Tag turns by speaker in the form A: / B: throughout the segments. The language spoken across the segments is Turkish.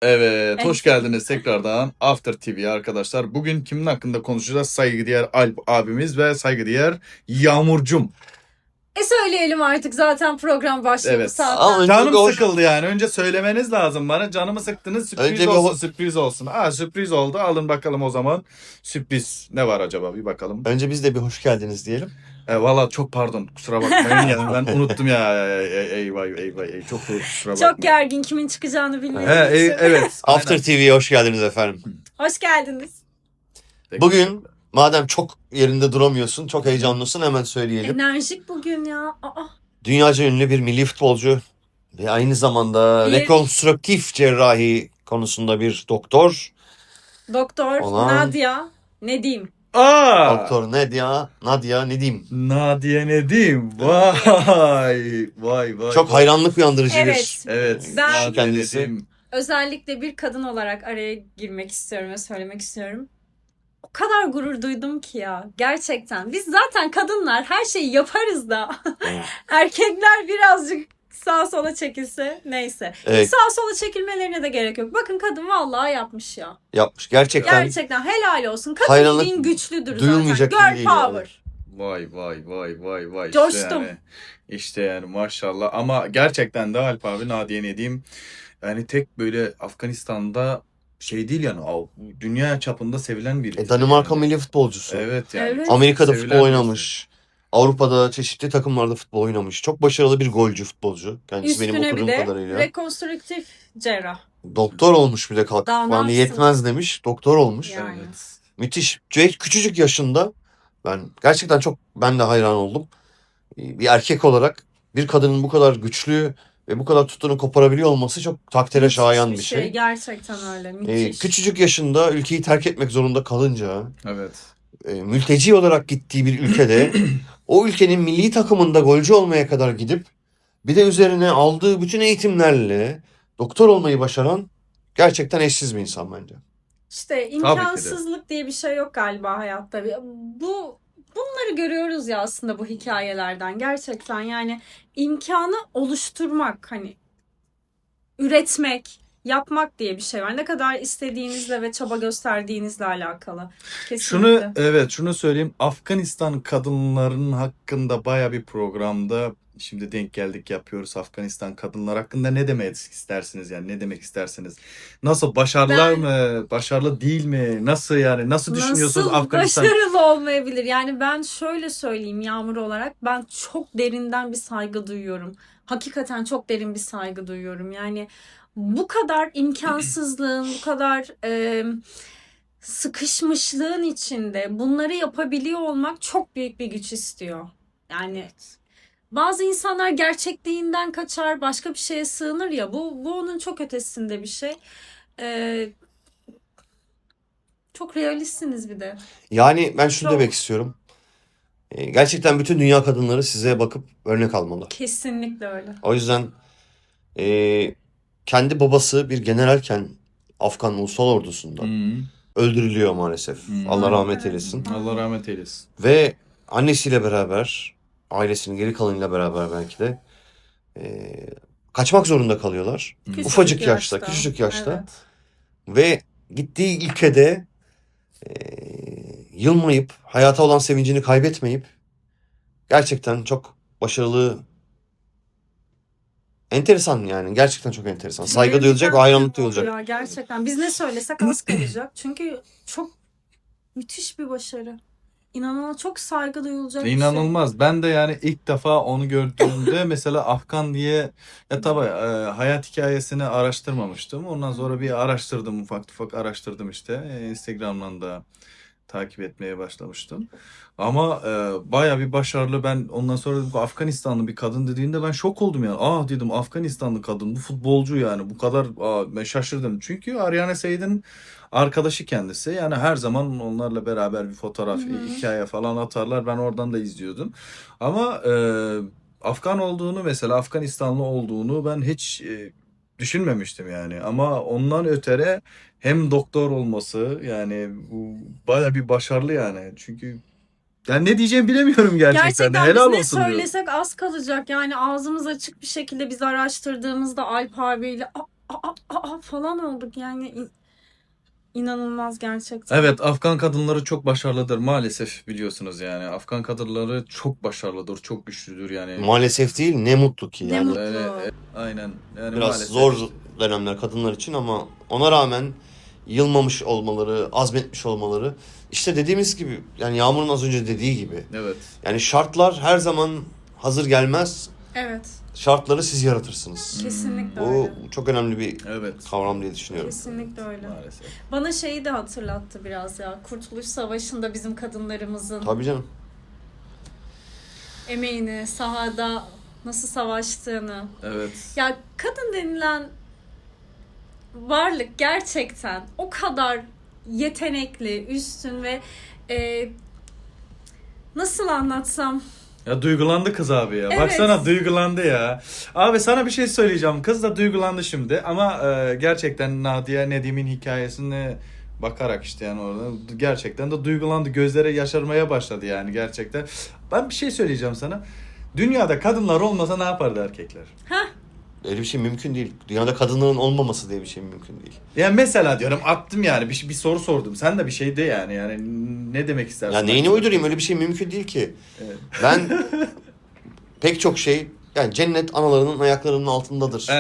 A: Evet, hoş geldiniz tekrardan After TV'ye arkadaşlar. Bugün kimin hakkında konuşacağız? Saygıdeğer Alp abimiz ve saygıdeğer Yağmurcum.
B: Söyleyelim artık, zaten program başladı
A: Evet.
B: zaten.
A: Canım sıkıldı yani. Önce söylemeniz lazım bana. Canımı sıktınız. Sürpriz olsun, sürpriz olsun. Sürpriz oldu. Alın bakalım o zaman. Sürpriz ne var acaba? Bir bakalım.
C: Önce biz de bir hoş geldiniz diyelim.
A: Valla çok pardon. Kusura bakmayın yani ben unuttum ya. Eyvah. Çok kusura bakmayın.
B: Çok gergin, kimin çıkacağını bilmiyorum.
A: Evet.
C: After TV'ye hoş geldiniz efendim.
B: Hoş geldiniz.
C: Bugün madem çok yerinde duramıyorsun, çok heyecanlısın, hemen söyleyelim.
B: Enerjik bugün ya.
C: Dünyaca ünlü bir milli futbolcu ve aynı zamanda rekonstrüktif cerrahi konusunda bir doktor.
B: Doktor Nadia Nedim.
C: Doktor Nadia Nedim.
A: Nadia Nedim. Vay.
C: Çok hayranlık uyandırıcı
B: Evet.
A: Evet.
B: Ben
A: Nadia
C: kendisi.
A: Nedim.
B: özellikle bir kadın olarak araya girmek istiyorum ve söylemek istiyorum. O kadar gurur duydum ki ya. Gerçekten. Biz zaten kadınlar her şeyi yaparız da. Erkekler birazcık sağa sola çekilse neyse.
C: Evet.
B: Sağa sola çekilmelerine de gerek yok. Bakın kadın vallahi yapmış ya.
C: Yapmış. Gerçekten
B: Helal olsun. Kadın
C: hayranlık
B: dediğin güçlüdür
C: duyulmayacak
B: zaten.
C: gibi
B: Girl
C: değil
B: power.
A: Vay.
B: Coştum.
A: İşte yani maşallah. Ama gerçekten de Alp abi Nadia Nedim yani tek böyle Afganistan'da şey değil yani dünya çapında sevilen bir
C: Danimarka
A: yani.
C: milli futbolcusu.
A: Evet yani.
B: Evet.
C: Amerika'da
A: Sevilen
C: futbol
A: birisi.
C: oynamış. Avrupa'da çeşitli takımlarda futbol oynamış. Çok başarılı bir golcü futbolcu. Kendisi benim
B: Üstüne bir
C: okuduğum
B: de
C: kadarıyla.
B: rekonstrüktif cerrah.
C: Doktor olmuş bir de kalkıp.
B: Daha
C: Bana
B: nasıl?
C: yetmez demiş. Doktor olmuş.
B: Yani.
A: Evet.
C: Müthiş. Küçücük yaşında ben gerçekten ben de hayran oldum. Bir erkek olarak bir kadının bu kadar güçlü ve bu kadar tutunu koparabiliyor olması çok takdire
B: Müthiş
C: şayan bir şey.
B: Gerçekten öyle. Müthiş.
C: Küçücük yaşında ülkeyi terk etmek zorunda kalınca
A: Evet.
C: mülteci olarak gittiği bir ülkede o ülkenin milli takımında golcü olmaya kadar gidip bir de üzerine aldığı bütün eğitimlerle doktor olmayı başaran gerçekten eşsiz bir insan bence.
B: İşte imkansızlık diye bir şey yok galiba hayatta. Bunları görüyoruz ya aslında bu hikayelerden. Gerçekten yani imkanı oluşturmak, hani üretmek, yapmak diye bir şey var. Ne kadar istediğinizle ve çaba gösterdiğinizle alakalı. Kesinlikle.
A: Şunu söyleyeyim. Afganistan kadınlarının hakkında baya bir programda şimdi denk geldik yapıyoruz. Afganistan kadınlar hakkında ne demek istersiniz yani ne demek istersiniz? Nasıl başarılar mı? Başarılı değil mi? Nasıl yani? Nasıl düşünüyorsunuz Afganistan?
B: Başarılı olmayabilir? Yani ben şöyle söyleyeyim Yağmur olarak, ben çok derinden bir saygı duyuyorum. Hakikaten çok derin bir saygı duyuyorum. Yani bu kadar imkansızlığın, bu kadar sıkışmışlığın içinde bunları yapabiliyor olmak çok büyük bir güç istiyor. Yani bazı insanlar gerçekliğinden kaçar, başka bir şeye sığınır ya. Bu onun çok ötesinde bir şey. Çok realistsiniz bir de.
C: Yani ben şunu
B: Çok.
C: demek istiyorum. Gerçekten bütün dünya kadınları size bakıp örnek almalı.
B: Kesinlikle öyle.
C: O yüzden kendi babası bir generalken Afgan Ulusal Ordusu'nda öldürülüyor maalesef. Allah rahmet eylesin.
A: Allah rahmet eylesin.
C: Ve annesiyle beraber, ailesinin geri kalanıyla beraber belki de kaçmak zorunda kalıyorlar. Ufacık yaşta, küçücük yaşta.
B: Evet.
C: Ve gittiği ülkede yılmayıp, hayata olan sevincini kaybetmeyip gerçekten çok başarılı, enteresan yani. Gerçekten çok enteresan. Saygı duyulacak, hayranlık duyulacak.
B: Ya, gerçekten. Biz ne söylesek az kalacak. Çünkü çok müthiş bir başarı. İnanılmaz, çok saygı duyulacak bir şey.
A: İnanılmaz. Ben de yani ilk defa onu gördüğümde mesela Afgan diye tabii hayat hikayesini araştırmamıştım. Ondan sonra bir araştırdım, ufak araştırdım işte. Instagram'dan da takip etmeye başlamıştım. Ama baya bir başarılı. Ben ondan sonra bu Afganistanlı bir kadın dediğinde ben şok oldum yani. Dedim Afganistanlı kadın bu futbolcu yani bu kadar ben şaşırdım. Çünkü Ariana Seyid'in arkadaşı kendisi. Yani her zaman onlarla beraber bir fotoğraf, hikaye falan atarlar. Ben oradan da izliyordum. Ama Afgan olduğunu mesela Afganistanlı olduğunu ben hiç düşünmemiştim yani. Ama ondan ötere hem doktor olması yani bu baya bir başarılı yani. Çünkü yani ne diyeceğimi bilemiyorum gerçekten. Helal
B: biz
A: olsun
B: ne
A: diyorum.
B: söylesek az kalacak. Yani ağzımız açık bir şekilde biz araştırdığımızda Alp abiyle falan olduk yani. İnanılmaz gerçekten.
A: Evet, Afgan kadınları çok başarılıdır maalesef, biliyorsunuz yani. Afgan kadınları çok başarılıdır, çok güçlüdür yani.
C: Maalesef değil, ne mutlu ki
B: Ne
C: yani.
B: mutlu.
A: Aynen. Yani
C: Biraz
A: maalesef
C: zor
A: işte.
C: dönemler kadınlar için ama ona rağmen yılmamış olmaları, azmetmiş olmaları. İşte dediğimiz gibi, yani Yağmur'un az önce dediği gibi.
A: Evet.
C: Yani şartlar her zaman hazır gelmez.
B: Evet.
C: Şartları siz yaratırsınız.
B: Kesinlikle
C: Bu
B: öyle.
C: çok önemli bir
A: Evet.
C: kavram diye düşünüyorum.
B: Kesinlikle öyle.
A: Maalesef.
B: Bana şeyi de hatırlattı biraz ya. Kurtuluş Savaşı'nda bizim kadınlarımızın
C: Tabii canım.
B: emeğini, sahada nasıl savaştığını.
A: Evet.
B: Ya kadın denilen varlık gerçekten o kadar yetenekli, üstün ve nasıl anlatsam,
A: Ya duygulandı kız abi ya.
B: Evet.
A: Baksana, duygulandı ya. Abi sana bir şey söyleyeceğim. Kız da duygulandı şimdi ama gerçekten Nadia Nedim'in hikayesine bakarak işte yani orada gerçekten de duygulandı. Gözleri yaşarmaya başladı yani gerçekten. Ben bir şey söyleyeceğim sana. Dünyada kadınlar olmasa ne yapardı erkekler?
C: Öyle bir şey mümkün değil. Dünyada kadınların olmaması diye bir şey mümkün değil.
A: Yani mesela diyorum, attım yani bir soru sordum. Sen de bir şey de yani ne demek istersin?
C: Ya neyini uydurayım, öyle bir şey mümkün değil ki.
A: Evet.
C: Ben pek çok şey, yani cennet analarının ayaklarının altındadır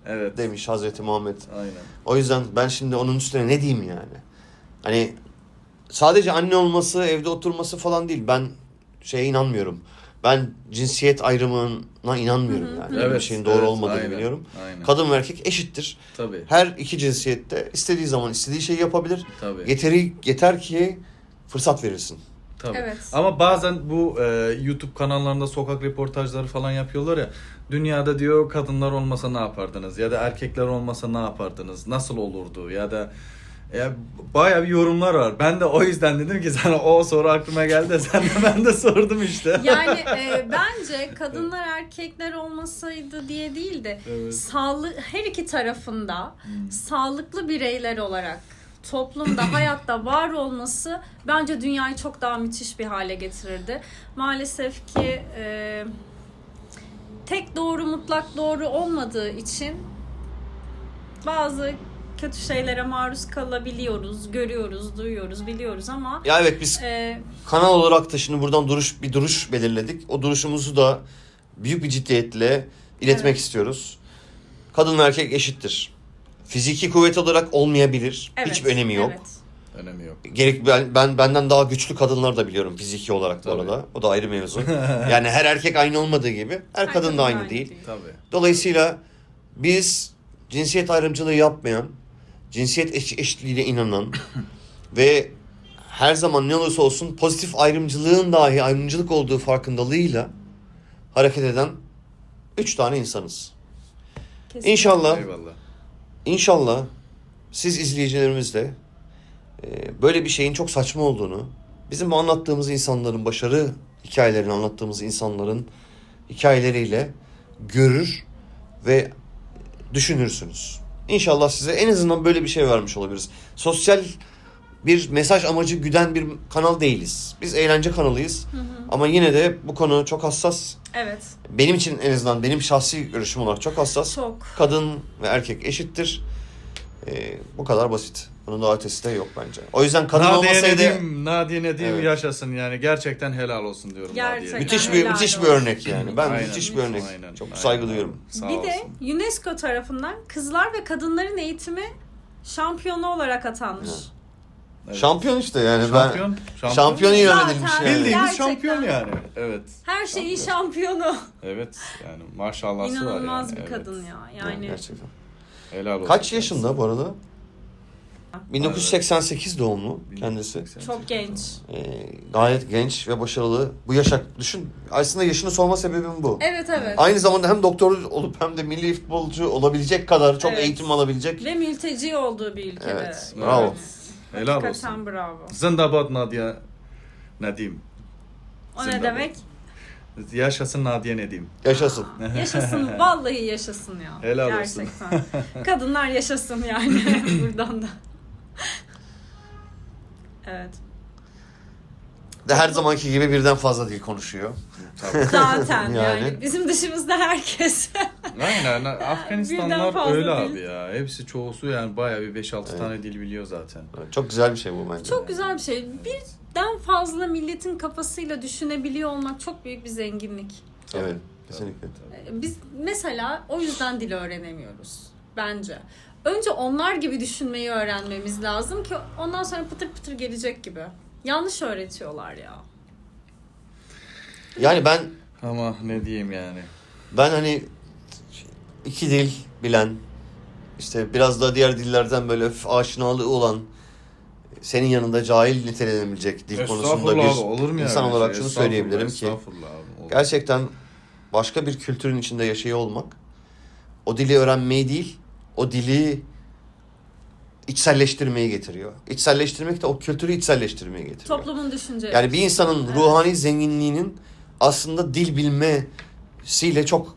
A: Evet.
C: demiş Hazreti Muhammed.
A: Aynen.
C: O yüzden ben şimdi onun üstüne ne diyeyim yani? Hani sadece anne olması, evde oturması falan değil. Ben şeye inanmıyorum. Ben cinsiyet ayrımına inanmıyorum yani. Öyle bir şeyin doğru olmadığını
A: aynen,
C: biliyorum.
A: Aynen.
C: Kadın ve erkek eşittir.
A: Tabii.
C: Her iki cinsiyette istediği zaman istediği şeyi yapabilir.
A: Tabii.
C: Yeter ki fırsat verirsin.
A: Tabii.
B: Evet.
A: Ama bazen bu YouTube kanallarında sokak röportajları falan yapıyorlar ya. Dünyada diyor kadınlar olmasa ne yapardınız? Ya da erkekler olmasa ne yapardınız? Nasıl olurdu? Ya da bayağı bir yorumlar var. Ben de o yüzden dedim ki sana o soru aklıma geldi de ben de sordum işte.
B: Yani bence kadınlar erkekler olmasaydı diye değil de
A: Evet.
B: her iki tarafında sağlıklı bireyler olarak toplumda, hayatta var olması bence dünyayı çok daha müthiş bir hale getirirdi. Maalesef ki tek doğru mutlak doğru olmadığı için bazı kötü şeylere maruz kalabiliyoruz, görüyoruz, duyuyoruz, biliyoruz ama
C: Ya evet, biz kanal olarak da şimdi buradan bir duruş belirledik. O duruşumuzu da büyük bir ciddiyetle iletmek istiyoruz. Kadın ve erkek eşittir. Fiziki kuvvet olarak olmayabilir. Hiçbir önemi yok.
B: Evet.
A: Önemi yok.
C: Ben benden daha güçlü kadınlar da biliyorum fiziki olarak bu
A: Tabii.
C: arada. O da ayrı mevzu. Yani her erkek aynı olmadığı gibi her kadın da aynı değil.
A: Tabii.
C: Dolayısıyla biz cinsiyet ayrımcılığı yapmayan, cinsiyet eşitliğine inanan ve her zaman ne olursa olsun pozitif ayrımcılığın dahi ayrımcılık olduğu farkındalığıyla hareket eden 3 tane insanız.
B: Kesinlikle.
A: Eyvallah.
C: İnşallah siz izleyicilerimiz de böyle bir şeyin çok saçma olduğunu, bizim bu anlattığımız insanların, başarı hikayelerini anlattığımız insanların hikayeleriyle görür ve düşünürsünüz. İnşallah size en azından böyle bir şey vermiş olabiliriz. Sosyal bir mesaj amacı güden bir kanal değiliz. Biz eğlence kanalıyız. Ama yine de bu konu çok hassas.
B: Evet.
C: Benim için en azından benim şahsi görüşüm olarak çok hassas.
B: Çok.
C: Kadın ve erkek eşittir. Bu kadar basit. Bunun daha ötesi de yok bence. O yüzden kadın olmasaydı
A: Nadia Nedim
C: Evet.
A: yaşasın yani. Gerçekten helal olsun diyorum
B: Gerçekten.
A: Nadia'ya.
C: müthiş bir
B: Helal
C: örnek yani. Ben
A: Aynen.
C: müthiş bir örnek.
A: Aynen.
C: Çok
A: Aynen.
C: saygı duyuyorum.
A: Sağ
B: Bir
A: olsun.
B: de UNESCO tarafından kızlar ve kadınların eğitimi şampiyonu olarak atanmış.
A: Evet.
C: Şampiyon işte yani
A: Şampiyon
C: ilan
B: Zaten
C: edilmiş yani.
A: Bildiğimiz
B: Gerçekten.
A: şampiyon yani. Evet.
B: Her şeyin
A: Şampiyon.
B: şampiyonu.
A: Evet yani maşallahı var yani.
B: İnanılmaz bir
A: Evet.
C: Yani
B: kadın ya. Yani
C: gerçekten.
A: Helal olsun.
C: Kaç yaşında bu arada? 1988 doğumlu kendisi.
B: çok genç.
C: Gayet genç ve başarılı. Bu yaşa düşün. Aslında yaşını sorma sebebim bu.
B: Evet evet.
C: Aynı zamanda hem doktor olup hem de milli futbolcu olabilecek kadar çok
B: Evet.
C: eğitim alabilecek.
B: Ve mülteci olduğu bir ülkede.
C: Evet, bravo.
A: Helal olsun.
B: Hakikaten bravo.
A: Zindabad Nadia Nedim.
B: O
A: Zindabad.
B: ne demek?
A: Yaşasın Nadia Nedim.
C: Yaşasın.
B: Yaşasın. Vallahi yaşasın ya.
A: Helal olsun.
B: Gerçekten. Kadınlar yaşasın yani buradan da. Evet.
C: De her zamanki gibi birden fazla dil konuşuyor.
A: Tabii.
B: Zaten yani.
C: Yani.
B: Bizim dışımızda herkes.
A: Aynen.
B: Birden
A: Afganistanlar
B: fazla
A: öyle
B: dil.
A: abi ya. Hepsi çoğusu yani bayağı bir 5-6 tane dil biliyor zaten.
C: Çok güzel bir şey bu bence.
B: Çok güzel bir şey. Birden fazla milletin kafasıyla düşünebiliyor olmak çok büyük bir zenginlik.
C: Evet, kesinlikle.
B: Biz mesela o yüzden dil öğrenemiyoruz bence. Önce onlar gibi düşünmeyi öğrenmemiz lazım ki ondan sonra pıtır pıtır gelecek gibi. Yanlış öğretiyorlar ya.
C: Yani
A: Ama ne diyeyim yani.
C: ben hani 2 dil bilen, işte biraz da diğer dillerden böyle aşinalığı olan, senin yanında cahil nitelenebilecek dil konusunda
A: Estağfurullah abi,
C: bir
A: olur mu ya
C: insan
A: öyle
C: olarak
A: şey?
C: şunu söyleyebilirim ki
A: Estağfurullah abi, olur.
C: gerçekten başka bir kültürün içinde yaşıyor olmak, o dili öğrenmeyi değil, o dili içselleştirmeyi getiriyor. İçselleştirmek de o kültürü içselleştirmeye getiriyor.
B: Toplumun düşünceleri.
C: Yani bir insanın ruhani zenginliğinin aslında dil bilmesiyle çok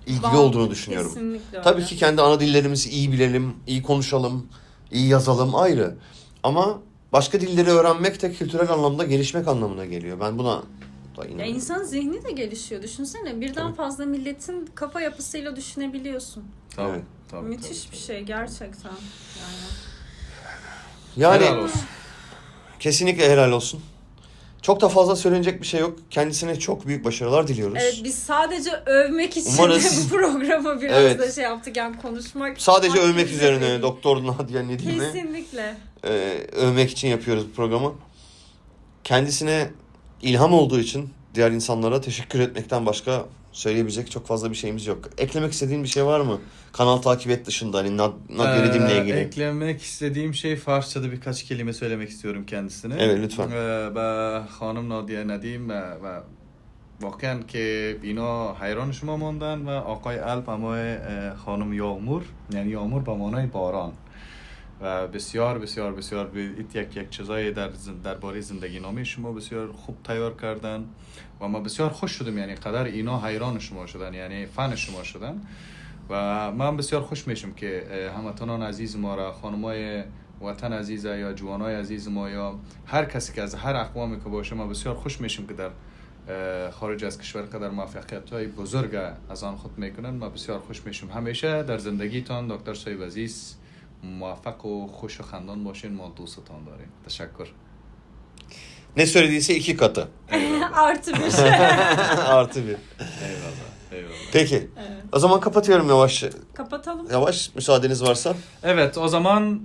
C: ilgili olduğunu düşünüyorum.
B: Kesinlikle öyle.
C: Tabii ki kendi ana dillerimizi iyi bilelim, iyi konuşalım, iyi yazalım ayrı. Ama başka dilleri öğrenmek de kültürel anlamda gelişmek anlamına geliyor. Ben buna da
B: Ya
C: inanıyorum.
B: insanın zihni de gelişiyor. Düşünsene birden
C: Tabii.
B: fazla milletin kafa yapısıyla düşünebiliyorsun.
A: Tabii,
C: Evet.
A: tabii,
B: Müthiş
A: tabii,
B: bir şey gerçekten.
C: Yani
A: Helal olsun.
C: kesinlikle helal olsun. Çok da fazla söylenecek bir şey yok. Kendisine çok büyük başarılar diliyoruz.
B: Evet, biz sadece övmek için
C: Umarız-
B: bu programı biraz
C: Evet.
B: da şey yaptık, yani konuşmak.
C: Sadece
B: hakkımızı
C: övmek üzerine
B: değil.
C: Doktor Nadia Nedim'i
B: Kesinlikle.
C: övmek için yapıyoruz bu programı. Kendisine ilham olduğu için diğer insanlara teşekkür etmekten başka söyleyebilecek çok fazla bir şeyimiz yok. Eklemek istediğin bir şey var mı? Kanal takip et dışında hani Nadia Nedim'le ilgili.
A: Eklemek istediğim şey, Farsçada birkaç kelime söylemek istiyorum kendisine.
C: Evet, lütfen.
A: به خانم نادیه ندیم و واقعا که اینا حیران شما ماندن و آقای الپ اما خانم یامور، یعنی یامور به معنای باران و بسیار بسیار بسیار یک چیزای درباره زندگی نامه شما بسیار خوب تیار کردن و ما بسیار خوش شدیم، یعنی قدر اینا حیران شما شدن، یعنی فن شما شدن و من بسیار خوش میشم که هموطنان عزیز ما را، خانمای وطن عزیز یا جوانای عزیز ما یا هر کسی که از هر اقوامی که باشه، ما بسیار خوش میشیم که در خارج از کشور قدر موفقیت های بزرگ از آن خود میکنن. ما بسیار خوش میشیم. همیشه در زندگیتان دکتر صاحب عزیز موفق و خوش و خندان باشین. ما دوستتان داریم. تشکر.
C: Ne söylediyse 2 katı.
B: Artı bir.
C: Artı 1.
A: Eyvallah. Eyvallah.
C: Peki.
B: Evet.
C: O zaman kapatıyorum yavaş.
B: Kapatalım.
C: Yavaş müsaadeniz varsa.
A: Evet, o zaman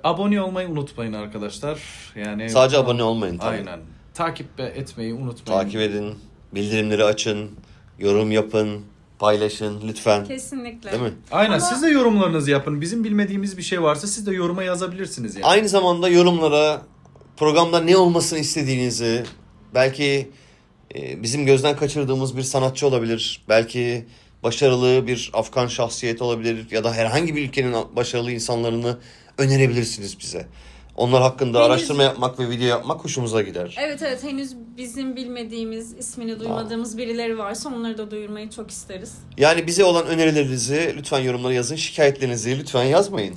A: abone olmayı unutmayın arkadaşlar. Yani
C: Sadece abone olmayın tabii.
A: Aynen. Takip etmeyi unutmayın.
C: Takip edin. Bildirimleri açın. Yorum yapın. Paylaşın lütfen.
B: Kesinlikle.
C: Değil mi?
A: Aynen.
B: Ama-
A: Siz de yorumlarınızı yapın. Bizim bilmediğimiz bir şey varsa siz de yoruma yazabilirsiniz yani.
C: Aynı zamanda yorumlara programda ne olmasını istediğinizi, belki bizim gözden kaçırdığımız bir sanatçı olabilir, belki başarılı bir Afgan şahsiyet olabilir ya da herhangi bir ülkenin başarılı insanlarını önerebilirsiniz bize. Onlar hakkında
B: Henüz-
C: araştırma yapmak ve video yapmak hoşumuza gider.
B: Evet, henüz bizim bilmediğimiz, ismini duymadığımız birileri varsa onları da duyurmayı çok isteriz.
C: Yani bize olan önerilerinizi lütfen yorumlara yazın. Şikayetlerinizi lütfen yazmayın.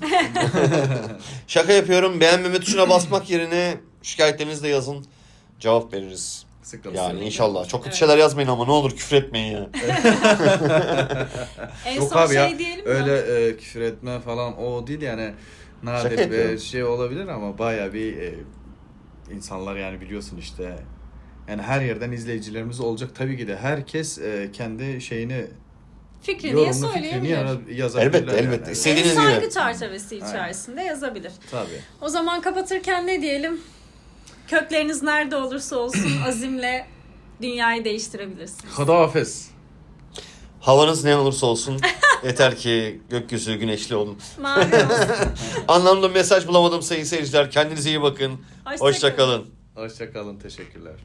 C: Şaka yapıyorum. Beğenmeme tuşuna basmak yerine şikayetlerinizi de yazın. Cevap veririz.
A: Sıkıntı
C: Yani
A: yok.
C: inşallah. Çok kötü
B: Evet.
C: şeyler yazmayın ama ne olur küfür etmeyin ya.
B: En
A: Yok
B: son
A: abi
B: şey
A: ya,
B: diyelim mi?
A: öyle küfür etme falan o değil yani,
C: Şaka
A: nadir
C: yapıyorum.
A: bir şey olabilir ama bayağı bir insanlar yani biliyorsun işte, yani her yerden izleyicilerimiz olacak tabii ki de, herkes kendi şeyini,
B: Fikrini
A: yorumunu,
B: söyleyebilir.
A: fikrini yazabilirler.
C: Elbette, elbette.
A: Yani.
C: İstediğiniz gibi.
B: Saygı çerçevesi içerisinde yazabilir.
A: Tabii.
B: O zaman kapatırken ne diyelim? Kökleriniz nerede olursa olsun azimle dünyayı değiştirebilirsiniz.
A: Hudafız.
C: Havanız ne olursa olsun yeter ki gökyüzü güneşli olun.
B: Mavi olsun.
C: Anlamlı mesaj bulamadım sayın seyirciler. Kendinize iyi bakın. Hoşça kalın.
A: Hoşça kalın. Teşekkürler.